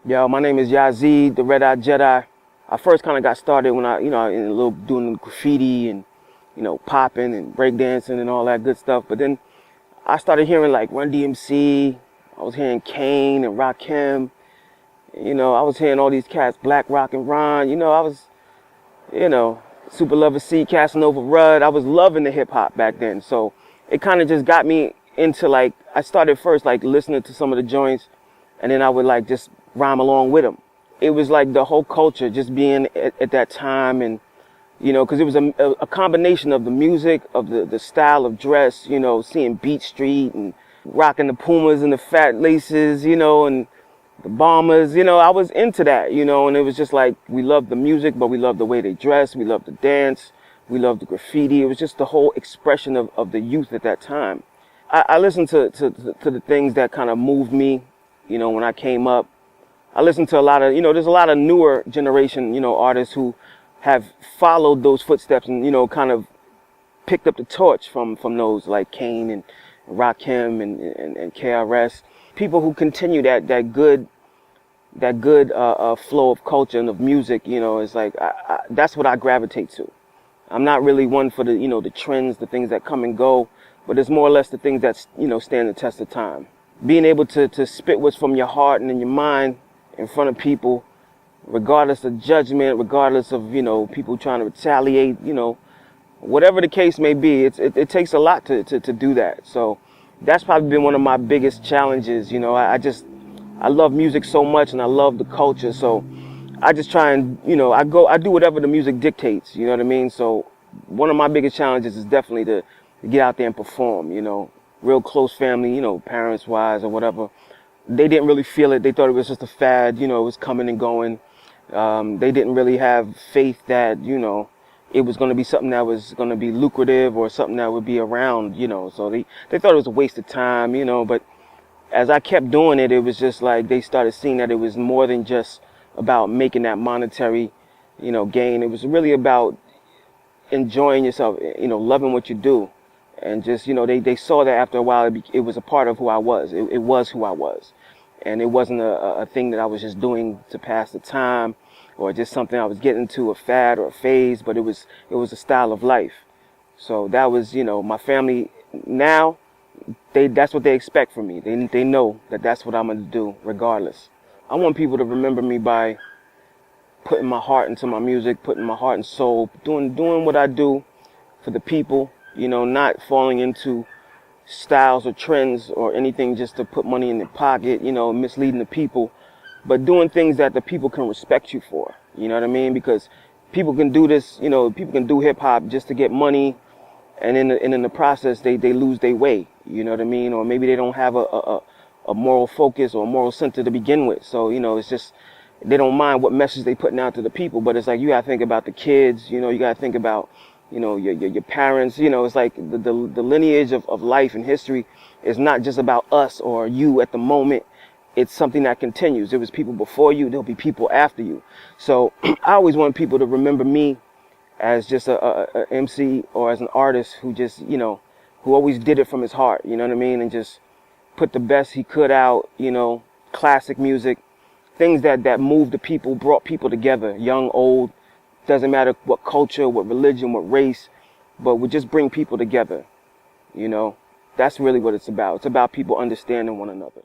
Yo, my name is Yahzeed, the Red Eye Jedi. I first kind of got started when in a little doing graffiti and, popping and breakdancing and all that good stuff. But then I started hearing like Run DMC. I was hearing Kane and Rakim. I was hearing all these cats, Black Rock and Ron. I was, Super Lover C, Casanova Rudd. I was loving the hip hop back then. So it kind of just got me into I started first listening to some of the joints, and then I would just rhyme along with them. It was like the whole culture just being at that time, and because it was a combination of the music, of the style of dress, seeing Beat Street and rocking the Pumas and the fat laces, and the Bombers, I was into that, and it was just like we loved the music, but we loved the way they dressed, we loved the dance, we loved the graffiti. It was just the whole expression of the youth at that time. I listened to the things that kind of moved me, when I came up. I listened to a lot of, there's a lot of newer generation, artists who have followed those footsteps and, kind of picked up the torch from those like Kane and Rakim and KRS. People who continue that good flow of culture and of music, it's like, that's what I gravitate to. I'm not really one for the trends, the things that come and go, but it's more or less the things that, stand the test of time. Being able to spit what's from your heart and in your mind in front of people, regardless of judgment, regardless of, people trying to retaliate, whatever the case may be, it takes a lot to do that. So that's probably been one of my biggest challenges. I love music so much and I love the culture. So I just try and, I do whatever the music dictates, you know what I mean? So one of my biggest challenges is definitely to get out there and perform, real close family, parents wise or whatever. They didn't really feel it. They thought it was just a fad, it was coming and going. They didn't really have faith that, it was going to be something that was going to be lucrative or something that would be around, so they thought it was a waste of time, but as I kept doing it, it was just like they started seeing that it was more than just about making that monetary, gain. It was really about enjoying yourself, loving what you do. And just, they saw that after a while, it was a part of who I was. It was who I was. And it wasn't a thing that I was just doing to pass the time or just something I was getting to, a fad or a phase, but it was a style of life. So that was, my family now, that's what they expect from me. They know that that's what I'm going to do regardless. I want people to remember me by putting my heart into my music, putting my heart and soul, doing what I do for the people. Not falling into styles or trends or anything just to put money in their pocket, misleading the people, but doing things that the people can respect you for. You know what I mean? Because people can do this, people can do hip hop just to get money, and in the process they lose their way. You know what I mean? Or maybe they don't have a moral focus or a moral center to begin with. So, it's just they don't mind what message they putting out to the people, but it's like you gotta think about the kids, you gotta think about your parents, it's like the lineage of life and history is not just about us or you at the moment. It's something that continues. It was people before you, there'll be people after you. So I always want people to remember me as just a MC or as an artist who just, who always did it from his heart, you know what I mean? And just put the best he could out, classic music, things that moved the people, brought people together, young, old. Doesn't matter what culture, what religion, what race, but would just bring people together. That's really what it's about. It's about people understanding one another.